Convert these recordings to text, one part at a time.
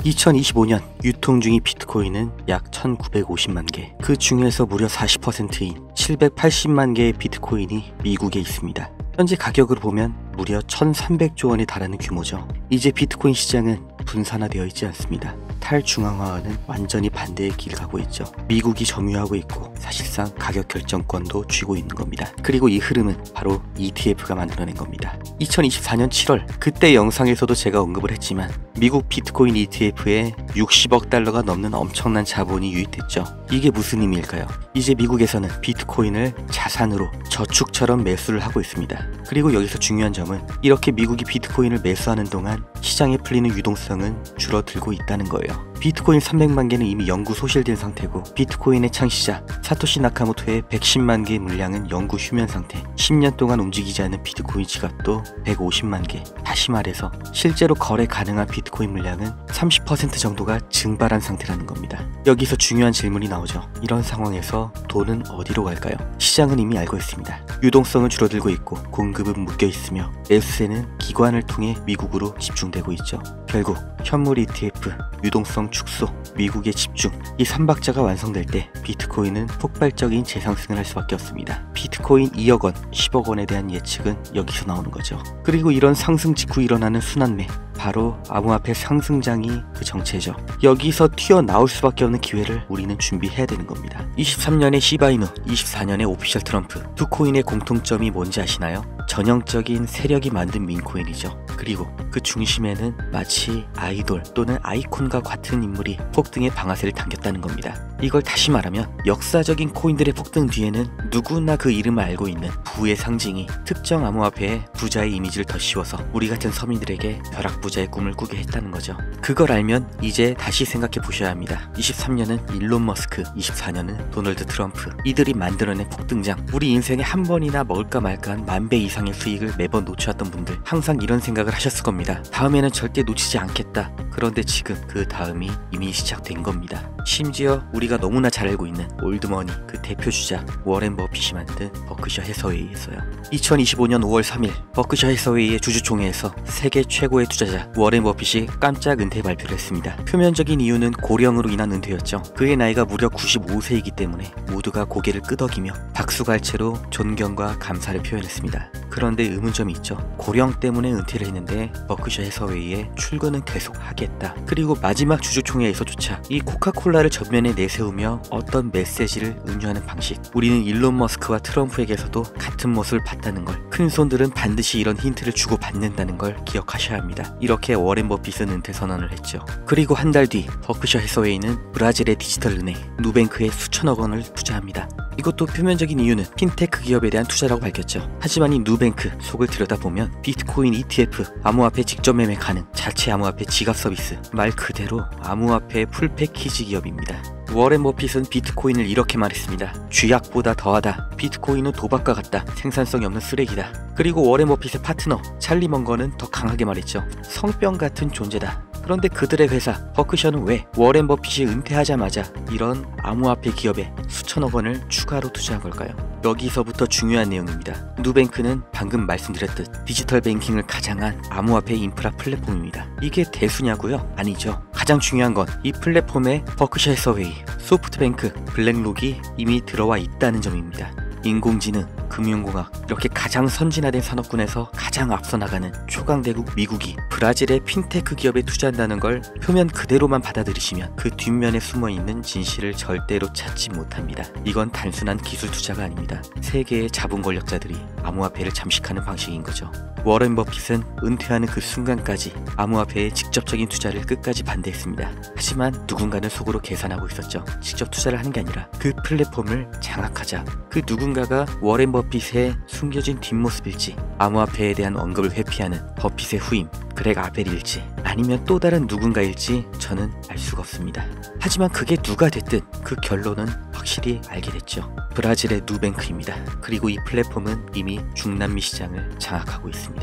2025년 유통 중인 비트코인은 약 1950만 개, 그 중에서 무려 40%인 780만 개의 비트코인이 미국에 있습니다. 현재 가격으로 보면 무려 1300조 원에 달하는 규모죠. 이제 비트코인 시장은 분산화되어 있지 않습니다. 탈중앙화와는 완전히 반대의 길을 가고 있죠. 미국이 점유하고 있고 사실상 가격 결정권도 쥐고 있는 겁니다. 그리고 이 흐름은 바로 ETF가 만들어낸 겁니다. 2024년 7월 그때 영상에서도 제가 언급을 했지만 미국 비트코인 ETF에 60억 달러가 넘는 엄청난 자본이 유입됐죠. 이게 무슨 의미일까요? 이제 미국에서는 비트코인을 자산으로 저축처럼 매수를 하고 있습니다. 그리고 여기서 중요한 점은 이렇게 미국이 비트코인을 매수하는 동안 시장에 풀리는 유동성은 줄어들고 있다는 거예요. 비트코인 300만 개는 이미 영구 소실된 상태고 비트코인의 창시자 사토시 나카모토의 110만 개의 물량은 영구 휴면 상태, 10년 동안 움직이지 않은 비트코인 지갑도 150만 개. 다시 말해서 실제로 거래 가능한 비트코인 물량은 30% 정도가 증발한 상태라는 겁니다. 여기서 중요한 질문이 나오죠. 이런 상황에서 돈은 어디로 갈까요? 시장은 이미 알고 있습니다. 유동성은 줄어들고 있고 공급은 묶여 있으며 매수세는 기관을 통해 미국으로 집중되고 있죠. 결국 현물 ETF, 유동성 축소, 미국의 집중, 이 3박자가 완성될 때 비트코인은 폭발적인 재상승을 할 수밖에 없습니다. 비트코인 2억 원, 10억 원에 대한 예측은 여기서 나오는 거죠. 그리고 이런 상승 직후 일어나는 순환매, 바로 암호화폐 상승장이 그 정체죠. 여기서 튀어나올 수밖에 없는 기회를 우리는 준비해야 되는 겁니다. 23년의 시바이누, 24년의 오피셜 트럼프, 두 코인의 공통점이 뭔지 아시나요? 전형적인 세력이 만든 민코인이죠. 그리고 그 중심에는 마치 아이돌 또는 아이콘과 같은 인물이 폭등의 방아쇠를 당겼다는 겁니다. 이걸 다시 말하면 역사적인 코인들의 폭등 뒤에는 누구나 그 이름을 알고 있는 부의 상징이 특정 암호화폐에 부자의 이미지를 더 씌워서 우리 같은 서민들에게 벼락부자의 꿈을 꾸게 했다는 거죠. 그걸 알면 이제 다시 생각해 보셔야 합니다. 23년은 일론 머스크, 24년은 도널드 트럼프, 이들이 만들어낸 폭등장. 우리 인생에 한 번이나 먹을까 말까한 10,000배 이상의 수익을 매번 놓쳐왔던 분들 항상 이런 생각을 하셨을 겁니다. 다음에는 절대 놓치지 않겠다. 그런데 지금 그 다음이 이미 시작된 겁니다. 심지어 우리가 너무나 잘 알고 있는 올드머니 그 대표주자 워렌 버핏이 만든 버크셔 해서웨이에서요. 2025년 5월 3일 버크셔 해서웨이의 주주총회에서 세계 최고의 투자자 워렌 버핏이 깜짝 은퇴 발표를 했습니다. 표면적인 이유는 고령으로 인한 은퇴였죠. 그의 나이가 무려 95세이기 때문에 모두가 고개를 끄덕이며 박수갈채로 존경과 감사를 표현했습니다. 그런데 의문점이 있죠. 고령 때문에 은퇴를 했는데 버크셔 해서웨이에 출근은 계속 하겠다. 그리고 마지막 주주총회에서조차 이 코카콜라를 전면에 내세우며 어떤 메시지를 은유하는 방식, 우리는 일론 머스크와 트럼프에게서도 같은 모습을 봤다는 걸, 큰손들은 반드시 이런 힌트를 주고 받는다는 걸 기억하셔야 합니다. 이렇게 워렌 버핏은 은퇴 선언을 했죠. 그리고 한 달 뒤 버크셔 해서웨이는 브라질의 디지털 은행 누뱅크에 수천억 원을 투자합니다. 이것도 표면적인 이유는 핀테크 기업에 대한 투자라고 밝혔죠. 하지만 이 누뱅크 속을 들여다보면 비트코인 ETF, 암호화폐 직접 매매 가능, 자체 암호화폐 지갑 서비스, 말 그대로 암호화폐 풀패키지 기업입니다. 워렌 버핏은 비트코인을 이렇게 말했습니다. 쥐약보다 더하다. 비트코인은 도박과 같다. 생산성이 없는 쓰레기다. 그리고 워렌 버핏의 파트너 찰리 먼거는 더 강하게 말했죠. 성병 같은 존재다. 그런데 그들의 회사 버크셔는 왜 워렌 버핏이 은퇴하자마자 이런 암호화폐 기업에 수천억 원을 추가로 투자한 걸까요? 여기서부터 중요한 내용입니다. 누뱅크는 방금 말씀드렸듯 디지털 뱅킹을 가장한 암호화폐 인프라 플랫폼입니다. 이게 대수냐고요? 아니죠. 가장 중요한 건 이 플랫폼에 버크셔 해서웨이, 소프트뱅크, 블랙록이 이미 들어와 있다는 점입니다. 인공지능, 금융공학, 이렇게 가장 선진화된 산업군에서 가장 앞서 나가는 초강대국 미국이 브라질의 핀테크 기업에 투자한다는 걸 표면 그대로만 받아들이시면 그 뒷면에 숨어있는 진실을 절대로 찾지 못합니다. 이건 단순한 기술 투자가 아닙니다. 세계의 자본 권력자들이 암호화폐를 잠식하는 방식인 거죠. 워렌 버핏은 은퇴하는 그 순간까지 암호화폐의 직접적인 투자를 끝까지 반대했습니다. 하지만 누군가는 속으로 계산하고 있었죠. 직접 투자를 하는 게 아니라 그 플랫폼을 장악하자. 그 누군가가 워렌 버핏의 숨겨진 뒷모습일지, 암호화폐에 대한 언급을 회피하는 버핏의 후임 그렉 아벨일지, 아니면 또 다른 누군가일지 저는 알 수가 없습니다. 하지만 그게 누가 됐든 그 결론은 확실히 알게 됐죠. 브라질의 누뱅크입니다. 그리고 이 플랫폼은 이미 중남미 시장을 장악하고 있습니다.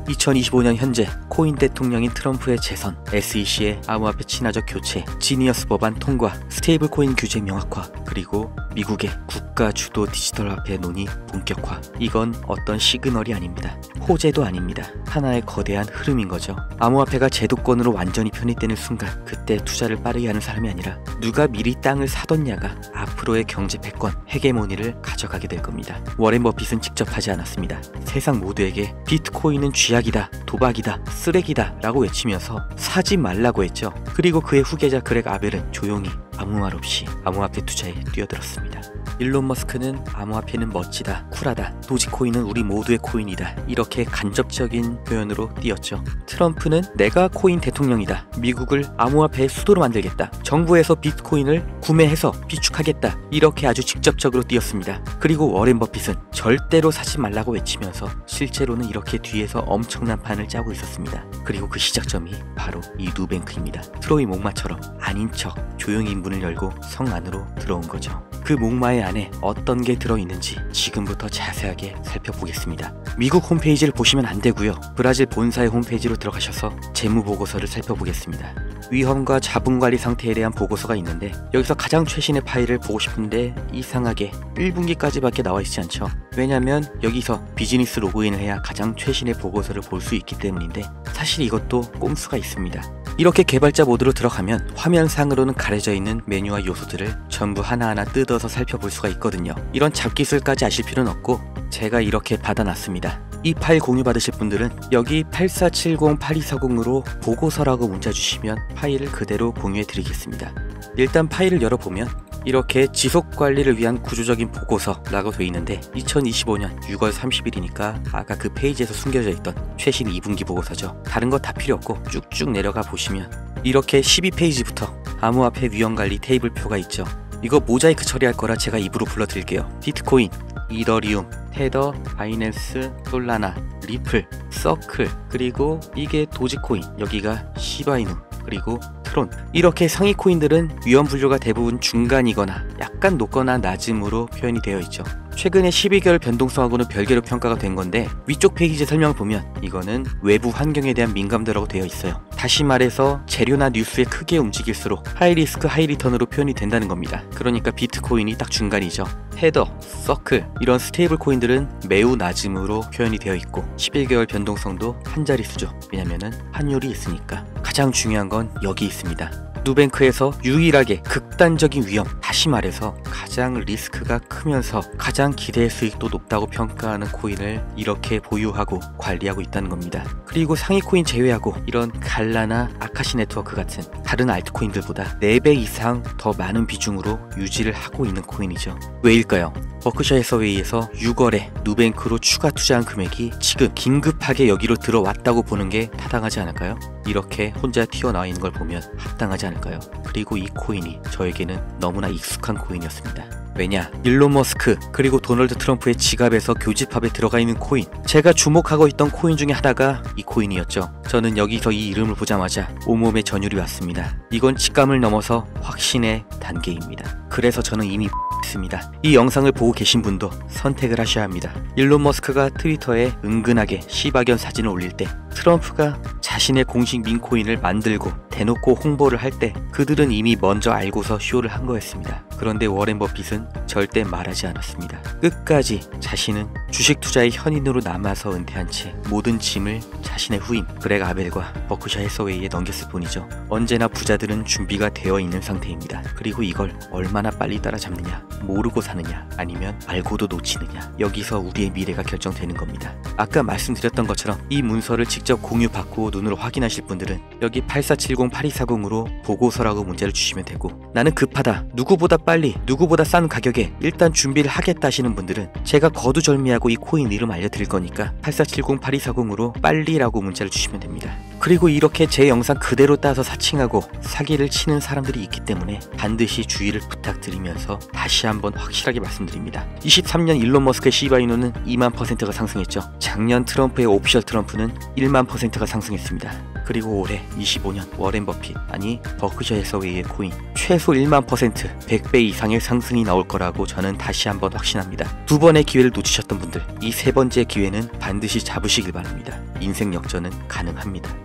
2025년 현재 코인 대통령인 트럼프의 재선, SEC의 암호화폐 친화적 교체, 지니어스 법안 통과, 스테이블 코인 규제 명확화, 그리고 미국의 국가 주도 디지털 화폐 논의 본격화. 이건 어떤 시그널이 아닙니다. 호재도 아닙니다. 하나의 거대한 흐름인 거죠. 거죠. 암호화폐가 제도권으로 완전히 편입되는 순간 그때 투자를 빠르게 하는 사람이 아니라 누가 미리 땅을 사뒀냐가 앞으로의 경제 패권, 헤게모니를 가져가게 될 겁니다. 워렌 버핏은 직접 하지 않았습니다. 세상 모두에게 비트코인은 쥐약이다, 도박이다, 쓰레기다 라고 외치면서 사지 말라고 했죠. 그리고 그의 후계자 그렉 아벨은 조용히 아무 말 없이 암호화폐 투자에 뛰어들었습니다. 일론 머스크는 암호화폐는 멋지다, 쿨하다, 도지코인은 우리 모두의 코인이다 이렇게 간접적인 표현으로 띄었죠. 트럼프는 내가 코인 대통령이다, 미국을 암호화폐의 수도로 만들겠다, 정부에서 비트코인을 구매해서 비축하겠다 이렇게 아주 직접적으로 띄었습니다. 그리고 워렌 버핏은 절대로 사지 말라고 외치면서 실제로는 이렇게 뒤에서 엄청난 판을 짜고 있었습니다. 그리고 그 시작점이 바로 이 누뱅크입니다. 트로이 목마처럼 아닌 척 조용히 문을 열고 성 안으로 들어온 거죠. 그 목마의 안에 어떤 게 들어있는지 지금부터 자세하게 살펴보겠습니다. 미국 홈페이지를 보시면 안 되고요. 브라질 본사의 홈페이지로 들어가셔서 재무보고서를 살펴보겠습니다. 위험과 자본관리 상태에 대한 보고서가 있는데 여기서 가장 최신의 파일을 보고 싶은데 이상하게 1분기까지밖에 나와 있지 않죠. 왜냐면 여기서 비즈니스 로그인을 해야 가장 최신의 보고서를 볼 수 있기 때문인데 사실 이것도 꼼수가 있습니다. 이렇게 개발자 모드로 들어가면 화면상으로는 가려져 있는 메뉴와 요소들을 전부 하나하나 뜯어서 살펴볼 수가 있거든요. 이런 잡기술까지 아실 필요는 없고 제가 이렇게 받아놨습니다. 이 파일 공유 받으실 분들은 여기 8470-8240으로 보고서라고 문자 주시면 파일을 그대로 공유해 드리겠습니다. 일단 파일을 열어보면 이렇게 지속관리를 위한 구조적인 보고서라고 되어 있는데 2025년 6월 30일이니까 아까 그 페이지에서 숨겨져 있던 최신 2분기 보고서죠. 다른 거 다 필요 없고 쭉쭉 내려가 보시면 이렇게 12페이지부터 암호화폐 위험관리 테이블표가 있죠. 이거 모자이크 처리할 거라 제가 입으로 불러드릴게요. 비트코인, 이더리움, 테더, 바이낸스, 솔라나, 리플, 서클, 그리고 이게 도지코인, 여기가 시바이누, 그리고 트론. 이렇게 상위 코인들은 위험 분류가 대부분 중간이거나 약간 높거나 낮음으로 표현이 되어 있죠. 최근에 12개월 변동성하고는 별개로 평가가 된 건데 위쪽 페이지 설명을 보면 이거는 외부 환경에 대한 민감도라고 되어 있어요. 다시 말해서 재료나 뉴스에 크게 움직일수록 하이리스크 하이리턴으로 표현이 된다는 겁니다. 그러니까 비트코인이 딱 중간이죠. 헤더, 서클 이런 스테이블 코인들은 매우 낮음으로 표현이 되어 있고 11개월 변동성도 한 자릿수죠. 왜냐면은 환율이 있으니까. 가장 중요한 건 여기 있습니다. 누뱅크에서 유일하게 극단적인 위험, 다시 말해서 가장 리스크가 크면서 가장 기대 수익도 높다고 평가하는 코인을 이렇게 보유하고 관리하고 있다는 겁니다. 그리고 상위 코인 제외하고 이런 갈라나 아카시 네트워크 같은 다른 알트코인들보다 4배 이상 더 많은 비중으로 유지를 하고 있는 코인이죠. 왜일까요? 버크셔 해서웨이에서 6월에 누뱅크로 추가 투자한 금액이 지금 긴급하게 여기로 들어왔다고 보는 게 타당하지 않을까요? 이렇게 혼자 튀어나와 있는 걸 보면 합당하지 않을까요? 그리고 이 코인이 저에게는 너무나 익숙한 코인이었습니다. 왜냐? 일론 머스크 그리고 도널드 트럼프의 지갑에서 교집합에 들어가 있는 코인, 제가 주목하고 있던 코인 중에 하나가 이 코인이었죠. 저는 여기서 이 이름을 보자마자 온몸에 전율이 왔습니다. 이건 직감을 넘어서 확신의 단계입니다. 그래서 저는 이미 있습니다. 이 영상을 보고 계신 분도 선택을 하셔야 합니다. 일론 머스크가 트위터에 은근하게 시바견 사진을 올릴 때 트럼프가 자신의 공식 민코인을 만들고 대놓고 홍보를 할 때 그들은 이미 먼저 알고서 쇼를 한 거였습니다. 그런데 워렌 버핏은 절대 말하지 않았습니다. 끝까지 자신은 주식 투자의 현인으로 남아서 은퇴한 채 모든 짐을 자신의 후임 그렉 아벨과 버크셔 해서웨이에 넘겼을 뿐이죠. 언제나 부자들은 준비가 되어 있는 상태입니다. 그리고 이걸 얼마나 빨리 따라잡느냐, 모르고 사느냐, 아니면 알고도 놓치느냐, 여기서 우리의 미래가 결정되는 겁니다. 아까 말씀드렸던 것처럼 이 문서를 직접 공유받고 눈으로 확인하실 분들은 여기 8470-8240으로 보고서라고 문자를 주시면 되고, 나는 급하다, 누구보다 빨리, 누구보다 싼 가격에 일단 준비를 하겠다 하시는 분들은 제가 거두절미하고 이 코인 이름 알려드릴 거니까 8470-8240으로 빨리라고 문자를 주시면 됩니다. 그리고 이렇게 제 영상 그대로 따서 사칭하고 사기를 치는 사람들이 있기 때문에 반드시 주의를 부탁드리면서 다시 한번 확실하게 말씀드립니다. 23년 일론 머스크의 시바이누는 2만%가 상승했죠. 작년 트럼프의 오피셜 트럼프는 1만%가 상승했습니다. 그리고 올해 25년 워렌 버핏, 아니 버크셔 해서웨이의 코인 최소 1만%, 100배 이상의 상승이 나올 거라고 저는 다시 한번 확신합니다. 두 번의 기회를 놓치셨던 분들, 이 세 번째 기회는 반드시 잡으시길 바랍니다. 인생 역전은 가능합니다.